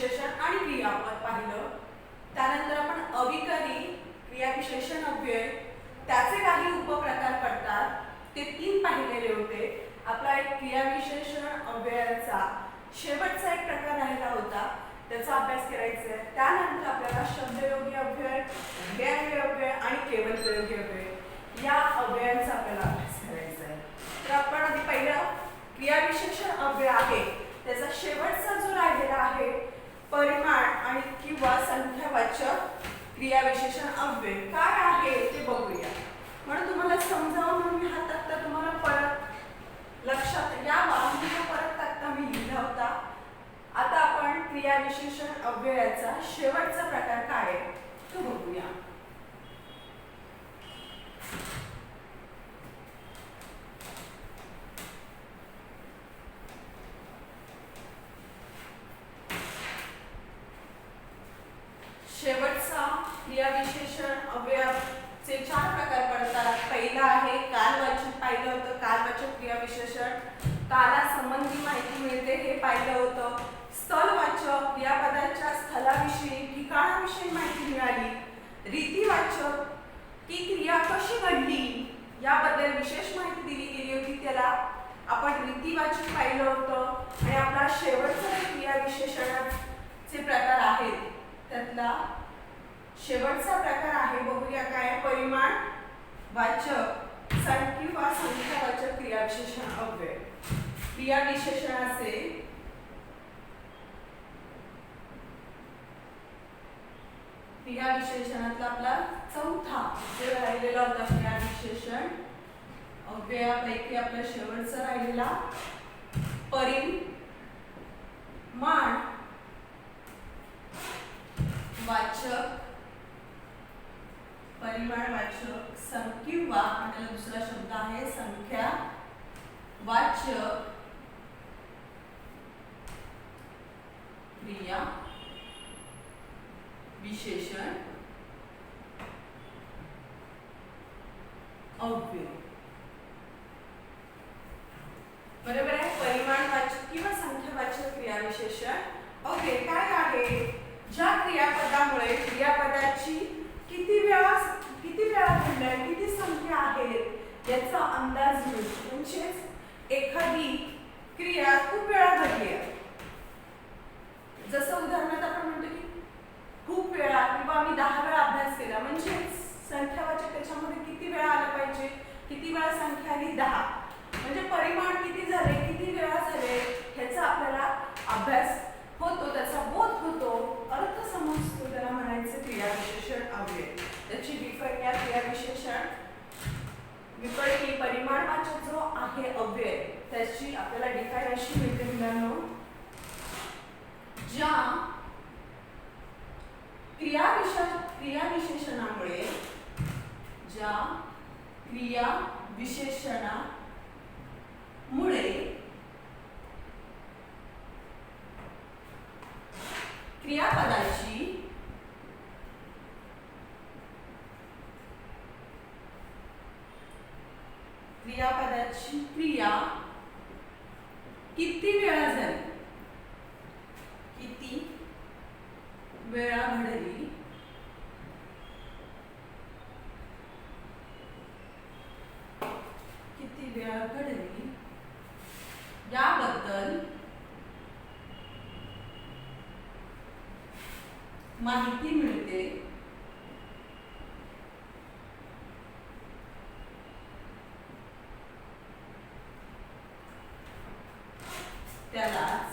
क्रियाविशेषण आणि क्रियापद पाहिलं. त्यानंतर आपण अविकरी क्रियाविशेषण अव्यय त्याचे काही उपप्रकार पडतात ते 3 पाहिलेले होते. आपला एक क्रियाविशेषण अव्ययाचा शेवटचा एक प्रकार राहिला होता, त्याचा अभ्यास करायचा आहे. त्यानंतर आपल्याला शब्दयोगी अव्यय, व्यंग्य अव्यय आणि केवल प्रयोगी अव्यय या अव्ययांचा आपल्याला अभ्यास करायचा आहे. तर आपण आधी पहिला क्रियाविशेषण अव्यय आहे त्याचा शेवटचा जो राहिलेला आहे परिमाण आणि किंवा संख्यावाचक क्रियाविशेषण अव्यय काय आहे ते बघूया. म्हणून तुम्हाला समजावून म्हणून मी हा तक्ता तुम्हाला परत लक्षात यावा म्हणून परत तक्ता मी लिहिला होता. आता आपण क्रियाविशेषण अव्ययाचा शेवटचा प्रकार काय आहे तो बघूया. शेवटचा क्रियाविशेषण अव्ययाचे 4 प्रकार पडतात. पहिला आहे कालवाचक पाहिलं होतं. कालवाचक क्रियाविशेषण कालासंबंधी माहिती मिळते हे पाहिलं होतं. स्थलवाचक क्रियापदाच्या स्थलाविषयी ठिकाणाविषयी माहिती मिळाली. रीतिवाचक की क्रिया कशी घडली याबद्दल विशेष माहिती दिली गेली होती, त्याला आपण रीतिवाचक पाहिलं होतं. आणि आपला शेवटचा क्रियाविशेषणाचे प्रकार आहेत त्यातला शेवटचा प्रकार आहे बघूया काय. परिमाण वाचक किंवा संख्यावाचक क्रियाविशेषण अव्यय. क्रियाविशेषणाचे क्रियाविशेषणातला आपला चौथा जे राहिलेला होता क्रियाविशेषण अव्ययापैकी आपला शेवटचा राहिलेला परिमाण वाचक परिमाण वाचक किंवा आपल्याला दुसरा शब्द आहे संख्या वाचक क्रिया विशेषण अव्यय. बरोबर आहे. परिमाणवाचक किंवा संख्यावाचक क्रियाविशेषण अव्यय काय आहे. ज्या क्रियापदामुळे क्रियापदाची किती वेळा घडलंय, किती संख्या आहेत याचा अंदाज मिळतो. म्हणजेच एखादी क्रिया खूप वेळा घडली आहे, जसं उदाहरणार्थ आपण म्हणतो की खूप वेळा किंवा आम्ही 10 वेळा अभ्यास केला, म्हणजे संख्यावाचक त्याच्यामध्ये किती वेळा आलं पाहिजे, किती वेळा संख्या आली 10, म्हणजे परिमाण किती झाले, किती वेळा झाले ह्याचा आपल्याला अभ्यास होतो, त्याचा बोध होतो, अर्थ समजतो. त्याला म्हणायचं क्रियाविशेषण अव्यय. त्याची विफळ या क्रियाविशेषण विफळी परिमाणवाचक जो आहे अव्यय त्याची आपल्याला डिफाइन अशी मिळते मुलांनो. ज्या क्रियाविशेषणामुळे क्रियापदाची क्रिया किती वेळा झाली, किती वेळा घडली याबद्दल माहिती मिळते. त्यालाच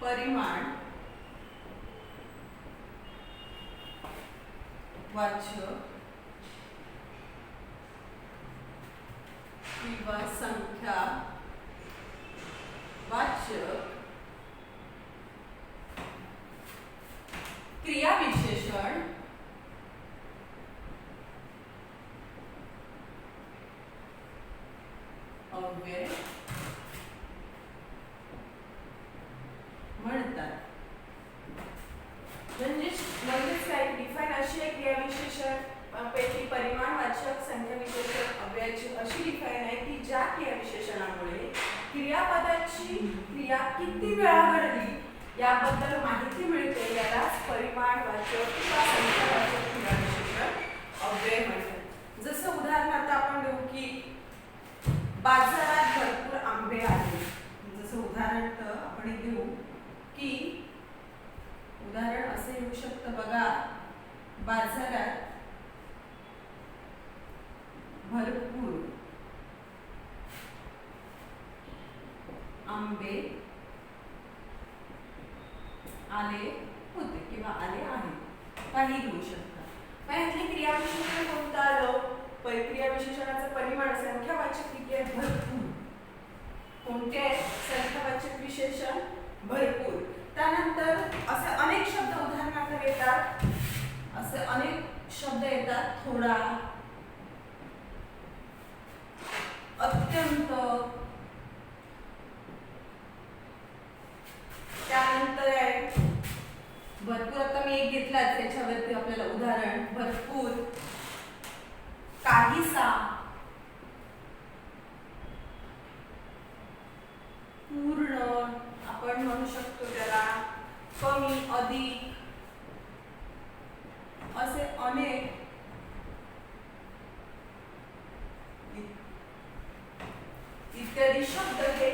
परिमाण वाचक किंवा संख्या वाचक क्रियाविशेषण अव्यय म्हणतात. म्हणजेच काय डिफाइन अशी एक क्रियाविशेषण पैकी परिमाणवाचक संख्याविशेषक अव्ययाची अशी डिफाईन आहे की ज्या क्रियाविशेषणामुळे क्रियापदाची क्रिया किती वेळा घडली याबद्दल माहिती मिळते, यालाच परिमाणवाचक किंवा संख्यावाचक क्रियाविशेषण अव्यय म्हणतात. जसं उदाहरणार्थ आपण देऊ की बाजारात भरपूर आंबे आले. जसं उदाहरणार्थ आपण घेऊ की उदाहरण असे येऊ शकतं बघा, बाजारात भरपूर आंबे आले होते किंवा आले आहेत, काही घेऊ शकतात. मग यातले क्रियाविशेषण कोणतं आलं? क्रियाविशेषणाचं परिमाण संख्यावाचक किती आहे? भरपूर. कोणते आहे? संख्यावाचक विशेषण भरपूर. त्यानंतर असे अनेक शब्द उदाहरणार्थ येतात, असे अनेक शब्द येतात, थोडा, अत्यंत. त्यानंतर आहे भरपूर. आता मी एक घेतला त्याच्यावरती आपल्याला उदाहरण भरपूर, काहीसा, पूर्ण आपण म्हणू शकतो त्याला, कमी, अधिक, असे अनेक इत्यादी शब्द हे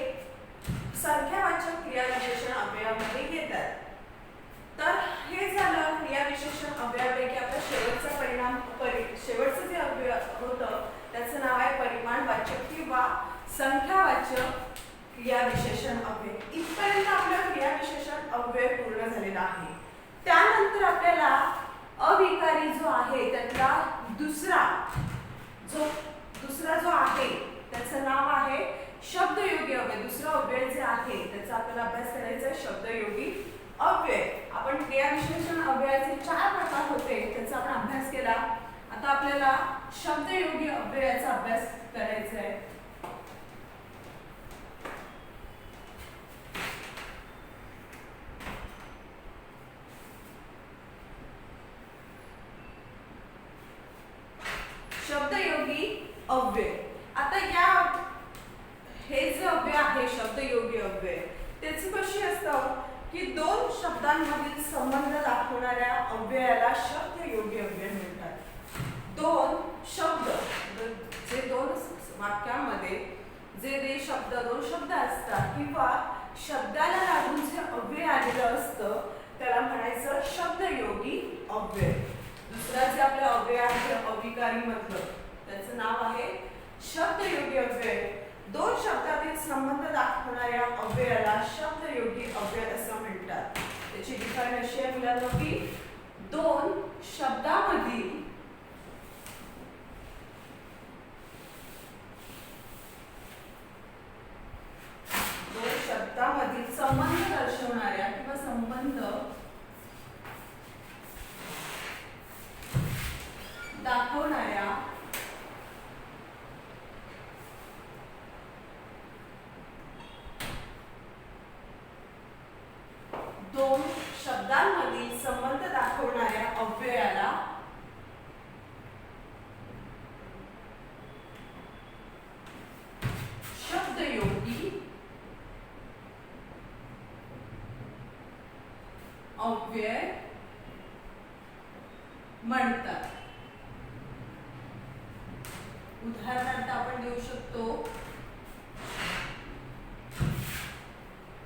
संख्यावाचक क्रियाविशेषण अव्ययामध्ये येतात. तर हे झालं क्रियाविशेषण अव्ययापैकी आपला शेवटचा परिणाम. शेवटचं जे अव्यय होतं त्याचं नाव आहे परिमाणवाचक किंवा संख्यावाचक क्रियाविशेषण अव्यय. इथपर्यंत आपला क्रियाविशेषण अव्यय पूर्ण झालेला आहे. त्यानंतर आपल्याला अविकारी जो आहे त्यातला दुसरा जो आहे त्याचं नाव आहे शब्दयोगी अव्यय. दुसरा अव्यय जे आहे त्याचा आपल्याला अभ्यास करायचा आहे शब्दयोगी अव्यय. आपण क्रियाविशेषण अव्ययाचे 4 प्रकार होते त्याचा आपण अभ्यास केला. आता आपल्याला शब्दयोगी अव्ययाचा अभ्यास करायचा आहे. शब्दयोगी अव्यय. आता हे जे अव्यय आहे शब्दयोगी अव्यय त्याची कशी असतं की दोन शब्दांमधील संबंध दाखवणाऱ्या अव्ययाला शब्दयोगी अव्यय म्हणतात. दोन शब्द जे दोन वाक्यामध्ये दोन शब्द असतात किंवा शब्दाला लागून जे अव्यय आलेलं असतं त्याला म्हणायचं शब्दयोगी अव्यय. दुसरा जे आपलं अव्यय आहे अविकारी मधलं त्याचं नाव आहे शब्दयोगी अव्यय. दोन शब्दातील संबंध दाखवणाऱ्या अव्ययाला शब्दयोगी अव्यय असं म्हणतात. त्याची डिफाईन अशी आहे मुलांनो की दोन शब्दामधील संबंध दर्शवणाऱ्या किंवा संबंध दाखवणाऱ्या दोन शब्दांमधील संबंध दाखवणाऱ्या अव्ययाला शब्दयोगी अव्यय म्हणतात. उदाहरणार्थ आपण देऊ शकतो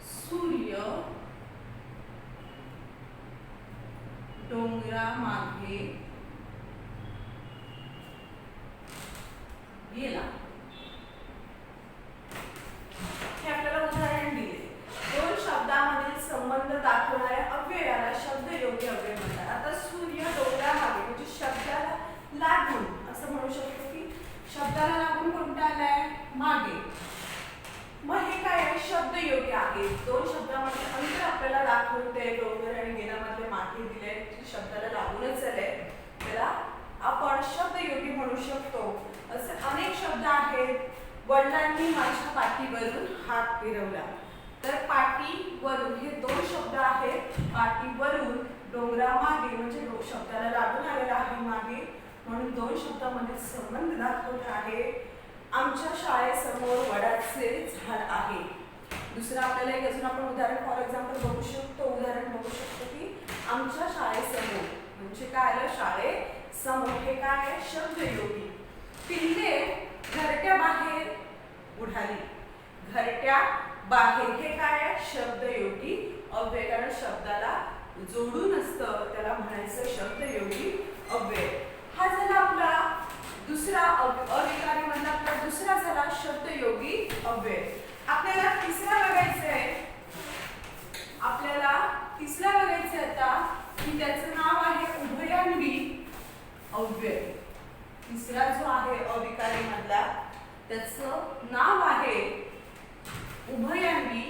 सूर्य डोंगरामागे गेला. हे आपल्याला उदाहरण दिले. दोन शब्दांमधील संबंध दाखवणाऱ्या अव्ययाला शब्दयोगी अव्यय म्हणतात. आता सूर्य डोंगरामागे म्हणजे शब्दाला लागून असं म्हणू शकतो की शब्दाला लागून कोणता आलाय मागे. मग हे काय आहे शब्दयोगी आहे. दोन शब्दामध्ये अंतर आपल्याला दाखवते. डोंगर आणि गेल्यामधले मागे दिले शब्दाला लागूनच आले त्याला आपण शब्दयोगी म्हणू शकतो. असे अनेक शब्द आहेत. वडिलांनी माझ्या पाठीवरून हात फिरवला. तर पाठीवरून हे दोन शब्द आहेत. पाठीवरून डोंगरामागे म्हणजे शब्दाला लागून आलेला आहे मागे. म्हणून दोन शब्दांमध्ये संबंध दाखवत आहे. आमच्या शाळेसमोर वडाचे झाड आहे. दुसरं आपल्याला एक अजून आपण उदाहरण फॉर एक्झाम्पल बघू शकतो. उदाहरण बघू शकतो की आमच्या शाळेसमोर म्हणजे काय आलं, शाळेसमोर. हे काय आहे, शब्दयोगी. पिल्ले घरट्या बाहेर उडाली. घरट्या बाहेर हे काय आहे, शब्दयोगी अव्यय. कारण शब्दाला जोडून असतं त्याला म्हणायचं शब्दयोगी अव्यय. हा झाला आपला दुसरा अविकारी मधला आपला दुसरा झाला शब्दयोगी अव्यय. आपल्याला तिसरा बघायचं आहे. आपल्याला तिसरा बघायचं आता की त्याचं नाव आहे उभयान्वी अव्यय. तिसरा जो आहे अविकारी मधला त्याचं नाव आहे उभयान्वी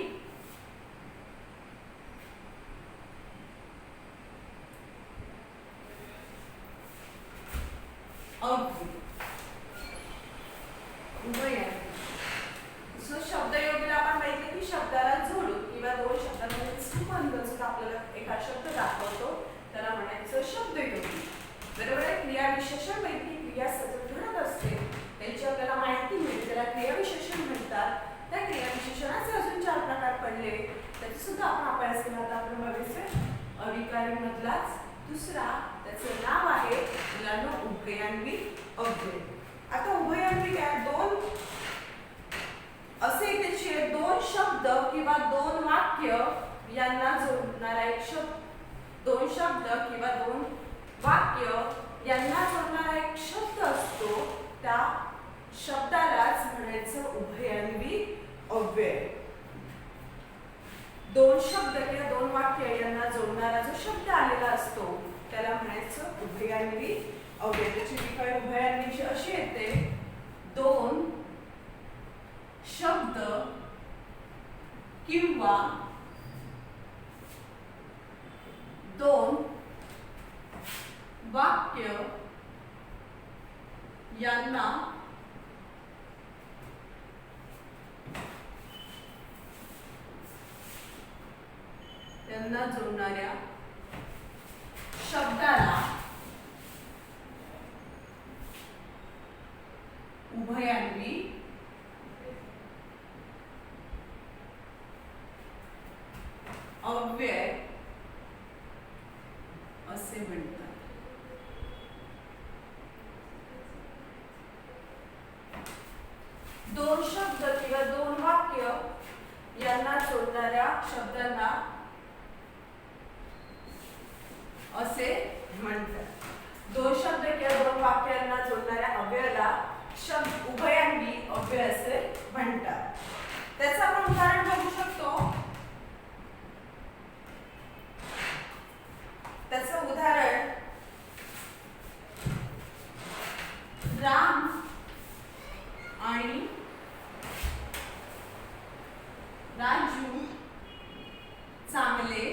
अव्यय. उभयान्वी. सो शब्दयोगीला आपण माहिती की शब्दाला जोडून किंवा दोन शब्दांमध्ये संबंध जो आपल्याला एका शब्द दाखवतो त्याला म्हणायचं शब्दयोगी. बरोबर आहे. क्रियाविशेषण पैकी क्रिया सतत घडत असते त्याची आपल्याला माहिती मिळते त्याला क्रियाविशेषण म्हणतात. त्या क्रियाविशेषणाचे अजून 4 प्रकार पडले त्याचे सुद्धा आपण अभ्यास केला. आता आपण बघायचं अविकारी मधलाच दुसरा त्याचं नाव आहे मुलांना उभयान्वी अव्यय. आता उभयान्वी काय, दोन असे त्याचे दोन शब्द किंवा दोन वाक्य यांना जोडणारा एक शब्द, दोन शब्द किंवा दोन वाक्य यांना जोडणारा एक शब्द असतो त्या शब्दालाच म्हणायचं उभयान्वी अव्यय. दोन शब्द किंवा दोन वाक्य यांना जोडणारा जो शब्द आलेला असतो त्याला म्हणायचं उभयान्वी अव्यय. त्याची व्याख्या उभयान्वीची अशी येते, दोन शब्द किंवा दोन वाक्य यांना जोडणाऱ्या शब्दाला उभयान्वी अव्यय असे म्हणतात. दोन शब्द किंवा दोन वाक्य यांना जोडणाऱ्या शब्दांना असे म्हणतात. दोन शब्द किंवा दोन वाक्यांना जोडणाऱ्या अव्ययाला शब्द उभयान्वी अव्यय असे म्हणतात. त्याचं आपण उदाहरण बघू शकतो. त्याचं उदाहरण राम आणि राजू चांगले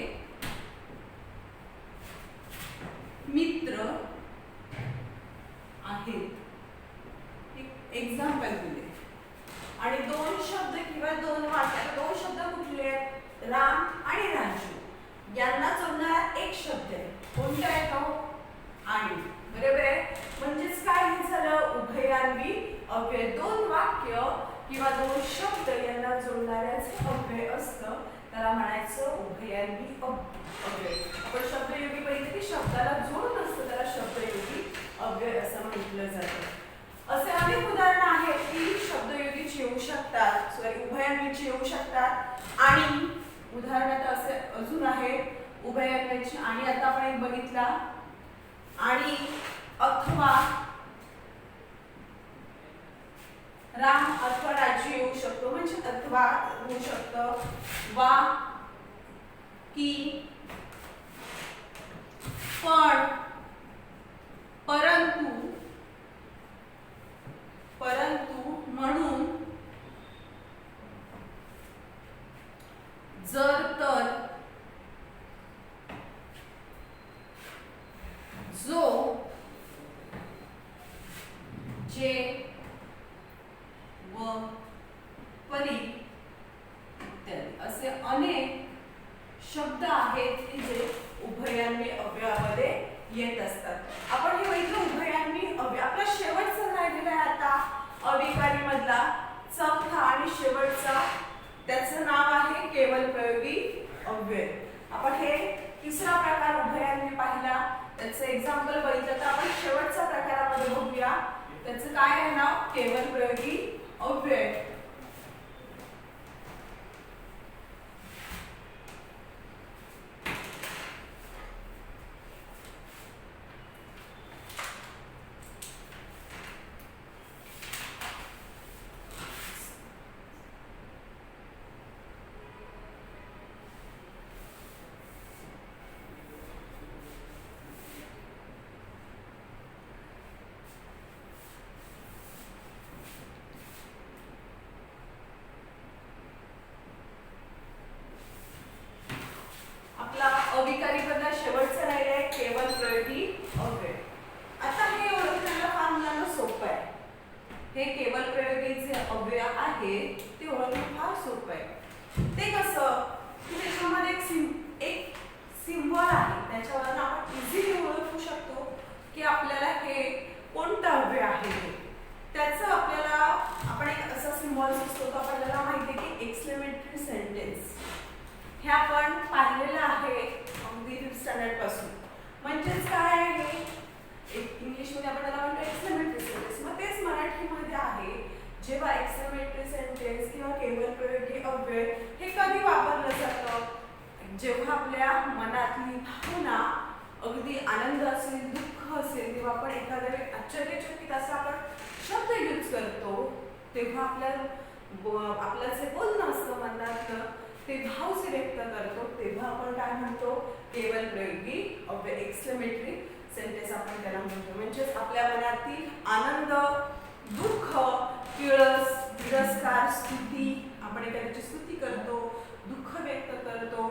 मित्र आहेत. एक एक्झाम्पल दिले आणि दोन शब्द किंवा दोन वाक्य, दोन शब्द कुठले आहेत, राम आणि राजू यांना जोडणारा एक शब्द आहे. कोणता आहे तो, आणि. बरोबर आहे. म्हणजेच काय झालं, उभयान्वी अव्यय. दोन वाक्य किंवा दोन शब्द यांना जोडणाऱ्याचे अव्यय असतं त्याला म्हणायचं उभयान्वी अव्यय. आपण शब्दयोगी पाहिजे की शब्दाला जोडून असतं त्याला शब्दयोगी अव्यय असं म्हटलं जातं. असे अनेक उदाहरणं आहेत की शब्दयोगीची येऊ शकतात, उभयान्वीची येऊ शकतात. आणि उदाहरणार्थ असे अजून आहे उभयान्वीची. आणि आता आपण एक बघितला, आणि अथवा राम अथवा राजू येऊ शकतो. म्हणजे अथवा होऊ शकतं, वा की, पण, परंतु, म्हणून, जर, तर, जो, जे, व, परी इत्यादी असे अनेक शब्द आहेत की जे उभयान्वी अव्ययामध्ये येत असतात. आपण हे बघितलं उभयान्वी अविकारी मधला चौथा आणि शेवटचा त्याचं नाव आहे केवल प्रयोगी अव्यय. आपण हे तिसरा प्रकार उभयांनी पाहिला, त्याचं एक्झाम्पल बघितलं. तर आपण शेवटच्या प्रकारामध्ये बघूया. त्याचं काय आहे नाव? केवल प्रयोगी अव्यय. अविकारी बदला शेवटचं राहिलं आहे केवल प्रयोगी अव्यय. आता हे ओळखण्याला फार मुलांना सोपं आहे. हे केवल प्रयोगी जे अव्यय आहे ते ओळखणं फार सोपं आहे. ते कसं की त्याच्यामध्ये एक सिम्बॉल आहे, त्याच्यावरून आपण इझिली ओळखू शकतो की आपल्याला हे कोणतं अव्यय आहे. त्याचं आपल्याला आपण एक असा सिम्बॉल असतो तो आपल्याला माहिती आहे की एक्सक्लेमेटरी सेंटेन्स. हे आपण पाहिलेलं आहे अगदी 5th स्टँडर्ड पासून. म्हणजेच काय आहे, इंग्लिशमध्ये आपण त्याला म्हणतो एक्सक्लेमेटरी सेंटेन्स. मग तेच मराठीमध्ये आहे. जेव्हा एक्सक्लेमेटरी सेंटेन्स किंवा केवल प्रयोगी अव्यय हे कधी वापरलं जातं? जेव्हा आपल्या मनातली भावना अगदी आनंद असेल, दुःख असेल, तेव्हा आपण एखाद्या आश्चर्यचकित असा आपण शब्द यूज करतो. तेव्हा आपलं जे बोलणं असतं मनातलं ते भाव जे व्यक्त करतो तेव्हा आपण काय म्हणतो? केवल प्रयोगी अव्यय, एक्सक्लेमेटरी सेंटेन्स आपण त्याला म्हणतो. म्हणजेच आपल्या मनातील आनंद, दुःख, किळस, तिरस्कार, स्तुती, आपण एखाद्याची स्तुती करतो, दुःख व्यक्त करतो,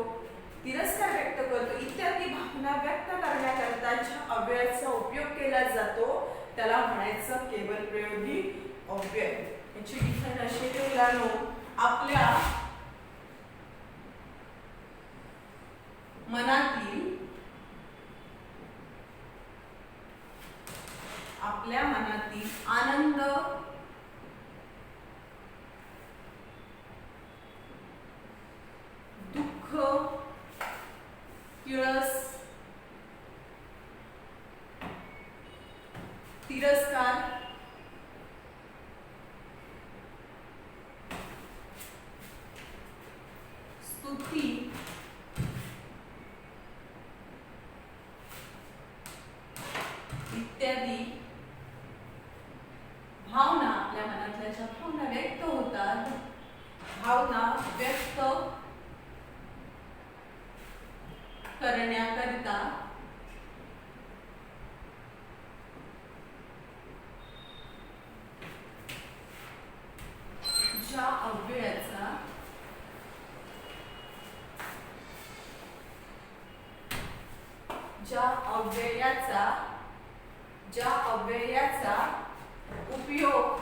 तिरस्कार व्यक्त करतो, इत्यादी भावना व्यक्त करण्याकरता ज्या अव्ययाचा उपयोग केला जातो त्याला म्हणायचं केवल प्रयोगी अव्यय. याची डिफाइन अशी आहे मुलांनो, आपल्या मनातील आनंद, दुःख, किळस, तिरस्कार, स्तुती, इत्यादी भावना, आपल्या मनातल्या ज्या भावना व्यक्त होतात, भावना व्यक्त करण्याकरिता ज्या अव्ययाचा उपयोग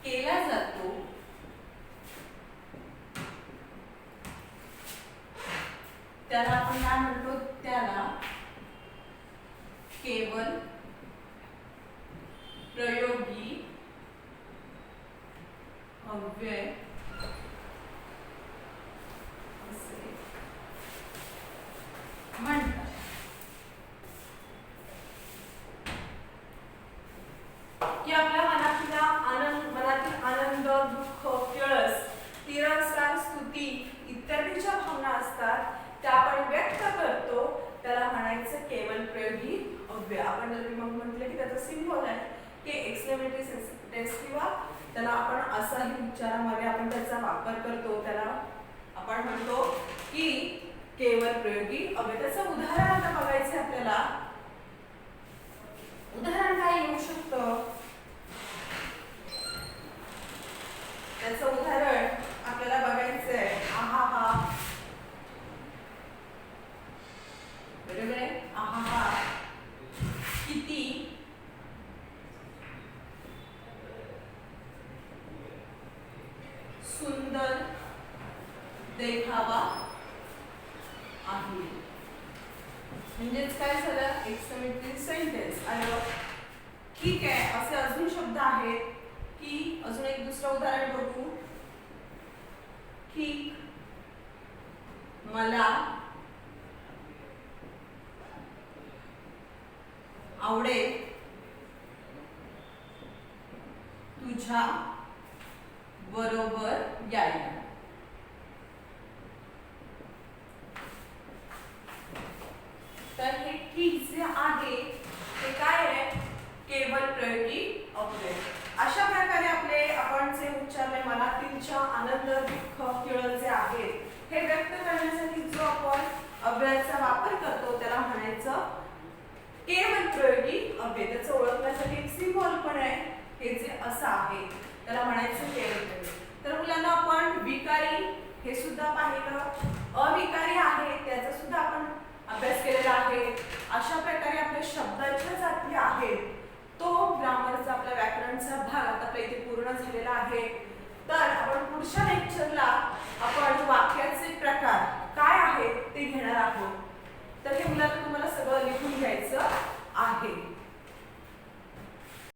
केला जातो त्याला आपण काय म्हणतो? त्याला केवल प्रयोगी अव्यय असे म्हणतात. की आपल्या मनातील आनंद, दुःख, किळस, तिरस्कार, स्तुती इत्यादी ज्या भावना असतात त्या आपण व्यक्त करतो त्याला म्हणायचं केवल प्रयोगी अव्यय. आपण जर मग म्हटलं की त्याचा सिम्बॉल आहे की एक्सक्लेमेटरी सेंटेन्स किंवा त्याला आपण असाही उच्चारामध्ये आपण त्याचा वापर करतो, त्याला आपण म्हणतो की केवल प्रयोगी अव्यय. त्याचं उदाहरण आता बघायचं आपल्याला. उदाहरण काय येऊ शकतं? त्याचं उदाहरण आपल्याला बघायचं आहे. आहा हा, बरोबर आहे. आहा हा किती सुंदर देखावा आहे. म्हणजेच काय झालं, एक्सक्लेमेटरी सेंटेन्स. आणि ठीक आहे, असे अजून शब्द आहेत की अजून एक दुसरं उदाहरण बघू. ठीक, मला आवडेल तुझ्या बरोबर यायला. तर हे ठीक जे आहे ते काय आहे, केवळ प्रयोगी अव्यय. अशा प्रकारे आपण जे उच्चारले मनातीलच्या आनंद, दुःख, किळस जे आहेत हे व्यक्त करण्यासाठी जो आपण अव्ययाचा वापर करतो त्याला म्हणायचं केवळ प्रयोगी अव्यय. त्याचं ओळखण्यासाठी एक सिंबल पण आहे, हे जे असं आहे त्याला म्हणायचं केवळ प्रयोगी. तर मुलांना आपण विकारी हे सुद्धा पाहिलं, अविकारी आहे त्याचा सुद्धा आपण अभ्यास केलेला आहे. अशा प्रकारे आपल्या शब्दाच्या जाती आहेत. तो ग्रामरचा आपला व्याकरणचा भाग आता आपल्या इथे पूर्ण झालेला आहे. तर आपण पुढच्या लेक्चरला